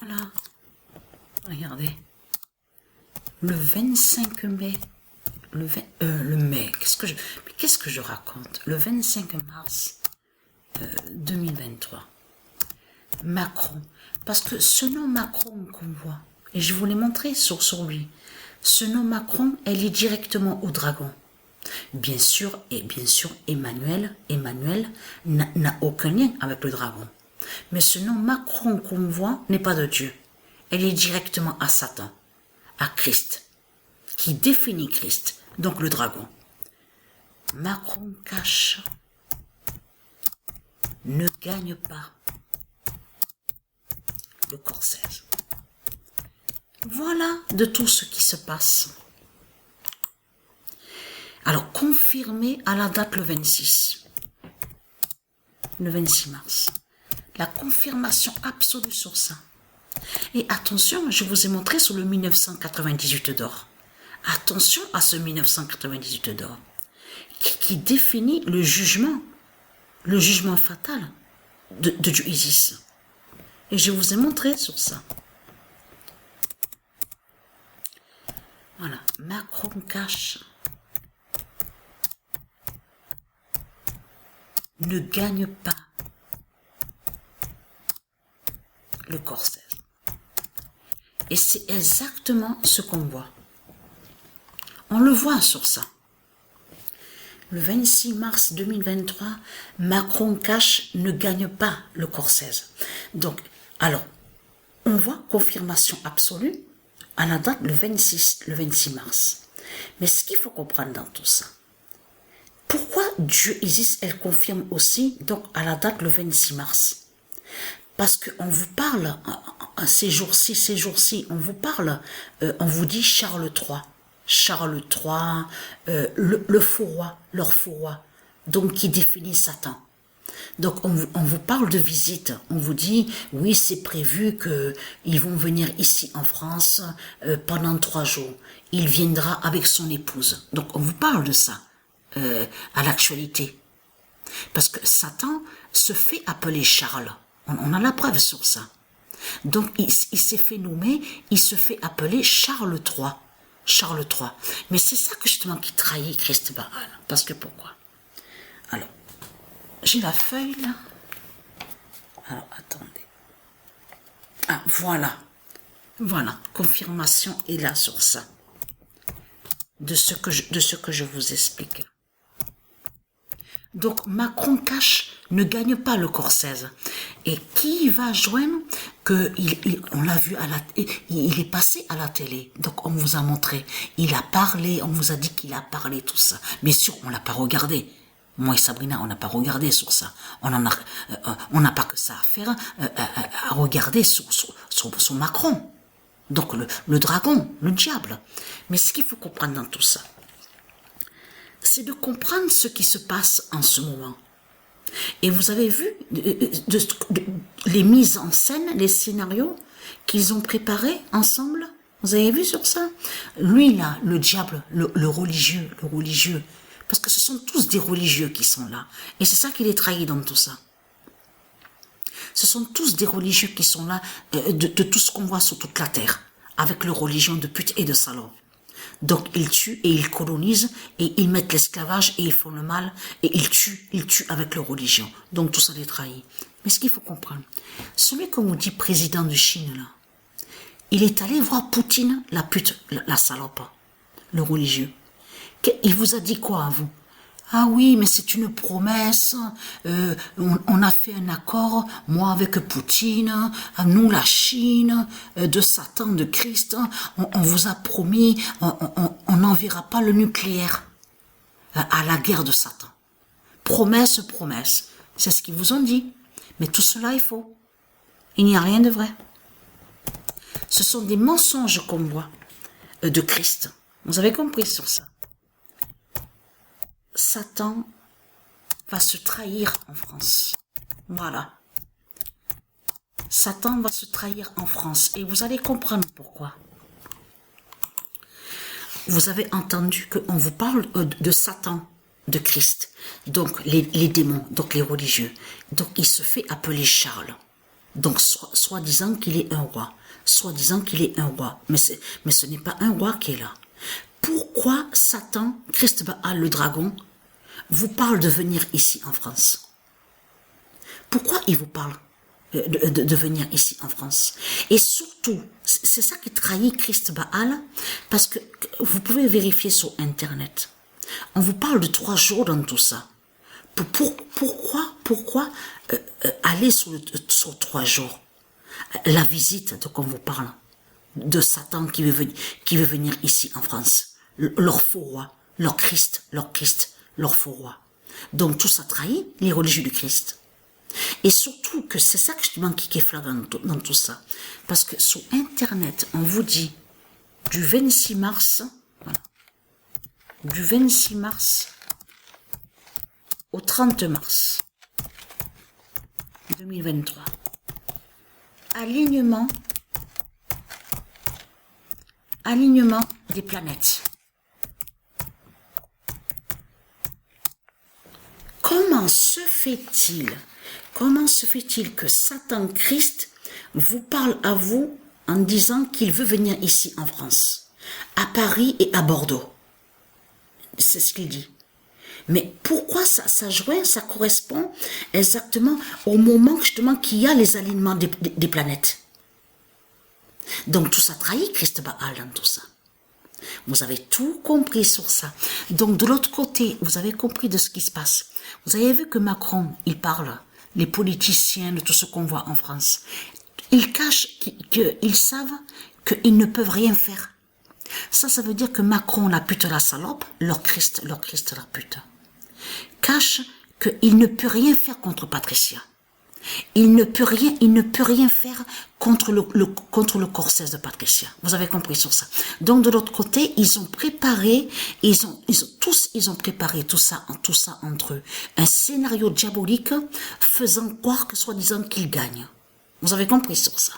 Voilà, regardez. Le 25 mai, le mai, qu'est-ce que je raconte? Le 25 mars 2023. Macron. Parce que ce nom Macron qu'on voit, et je vous l'ai montré sur lui, ce nom Macron, elle est directement au dragon. Bien sûr, Emmanuel n'a aucun lien avec le dragon. Mais ce nom Macron qu'on voit n'est pas de Dieu. Elle est directement à Satan, à Christ, qui définit Christ, donc le dragon. Macron cache, ne gagne pas le corset. Voilà de tout ce qui se passe. Alors, confirmé à la date le 26 mars. La confirmation absolue sur ça. Et attention, je vous ai montré sur le 1998 d'or. Attention à ce 1998 d'or, qui définit le jugement fatal de Dieu Isis. Et je vous ai montré sur ça. Voilà, Macron cache, ne gagne pas le corset. Et c'est exactement ce qu'on voit. On le voit sur ça. Le 26 mars 2023, Macron cache, ne gagne pas le corset. Donc, alors, on voit confirmation absolue à la date le 26 mars. Mais ce qu'il faut comprendre dans tout ça, pourquoi Dieu Isis, elle confirme aussi, donc à la date le 26 mars? Parce qu'on vous parle, ces jours-ci, on vous parle, on vous dit Charles III, le faux roi, leur faux roi, donc qui définit Satan. Donc on vous parle de visite, on vous dit, oui, c'est prévu qu'ils vont venir ici en France pendant 3 jours. Il viendra avec son épouse. Donc on vous parle de ça à l'actualité. Parce que Satan se fait appeler Charles. On a la preuve sur ça. Donc, il s'est fait nommer, il se fait appeler Charles III. Charles III. Mais c'est ça que justement qui trahit Christ Baal. Parce que pourquoi? Alors, j'ai la feuille là. Alors, attendez. Ah, voilà. Voilà. Confirmation est là sur ça. De ce que je vous explique. Donc, Macron cache, ne gagne pas le corset. Et qui va joindre on l'a vu il est passé à la télé. Donc, on vous a montré. Il a parlé, on vous a dit qu'il a parlé, tout ça. Bien sûr, on l'a pas regardé. Moi et Sabrina, on n'a pas regardé sur ça. On n'a pas que ça à faire, à regarder sur Macron. Donc, le dragon, le diable. Mais ce qu'il faut comprendre dans tout ça, c'est de comprendre ce qui se passe en ce moment. Et vous avez vu les mises en scène, les scénarios qu'ils ont préparés ensemble? Vous avez vu sur ça? Lui là, le diable, le religieux, parce que ce sont tous des religieux qui sont là. Et c'est ça qui les trahit dans tout ça. Ce sont tous des religieux qui sont là de tout ce qu'on voit sur toute la terre, avec leur religion de pute et de salope. Donc ils tuent et ils colonisent et ils mettent l'esclavage et ils font le mal et ils tuent avec leur religion. Donc tout ça les trahit. Mais ce qu'il faut comprendre, celui qu'on vous dit président de Chine là, il est allé voir Poutine, la pute, la salope, le religieux. Il vous a dit quoi à vous? Ah oui, mais c'est une promesse, on a fait un accord, moi avec Poutine, nous la Chine, de Satan, de Christ, on vous a promis, on n'enverra pas le nucléaire à la guerre de Satan. Promesse, c'est ce qu'ils vous ont dit. Mais tout cela est faux. Il n'y a rien de vrai. Ce sont des mensonges qu'on voit de Christ. Vous avez compris sur ça? Satan va se trahir en France. Voilà. Satan va se trahir en France. Et vous allez comprendre pourquoi. Vous avez entendu qu'on vous parle de Satan, de Christ. Donc, les démons, donc les religieux. Donc, il se fait appeler Charles. Donc, soi-disant qu'il est un roi. Soi-disant qu'il est un roi. Mais ce n'est pas un roi qui est là. Pourquoi Satan, Christ Baal, le dragon, vous parle de venir ici en France? Pourquoi il vous parle de venir ici en France? Et surtout, c'est ça qui trahit Christ Baal, parce que vous pouvez vérifier sur Internet. On vous parle de 3 jours dans tout ça. Pourquoi aller sur 3 jours? La visite dont on vous parle, de Satan qui veut venir ici en France. Leur faux roi, leur Christ, leur faux roi. Donc tout ça trahit les religieux du Christ. Et surtout que c'est ça justement qui est flagrant dans tout ça. Parce que sur Internet, on vous dit du 26 mars, voilà, du 26 mars au 30 mars 2023. Alignement des planètes. Comment se fait-il que Satan Christ vous parle à vous en disant qu'il veut venir ici en France, à Paris et à Bordeaux? C'est ce qu'il dit. Mais pourquoi ça correspond exactement au moment justement qu'il y a les alignements des planètes? Donc tout ça trahit Christ Baal dans tout ça. Vous avez tout compris sur ça. Donc de l'autre côté, vous avez compris de ce qui se passe. Vous avez vu que Macron, il parle, les politiciens, de tout ce qu'on voit en France. Ils cachent qu'ils savent qu'ils ne peuvent rien faire. Ça veut dire que Macron, la pute, la salope, leur Christ, la pute, cache qu'il ne peut rien faire contre Patricia. Il ne peut rien faire contre le corset de Patricia. Vous avez compris sur ça. Donc de l'autre côté, ils ont préparé, ils ont préparé tout ça entre eux. Un scénario diabolique faisant croire que soi-disant qu'ils gagnent. Vous avez compris sur ça.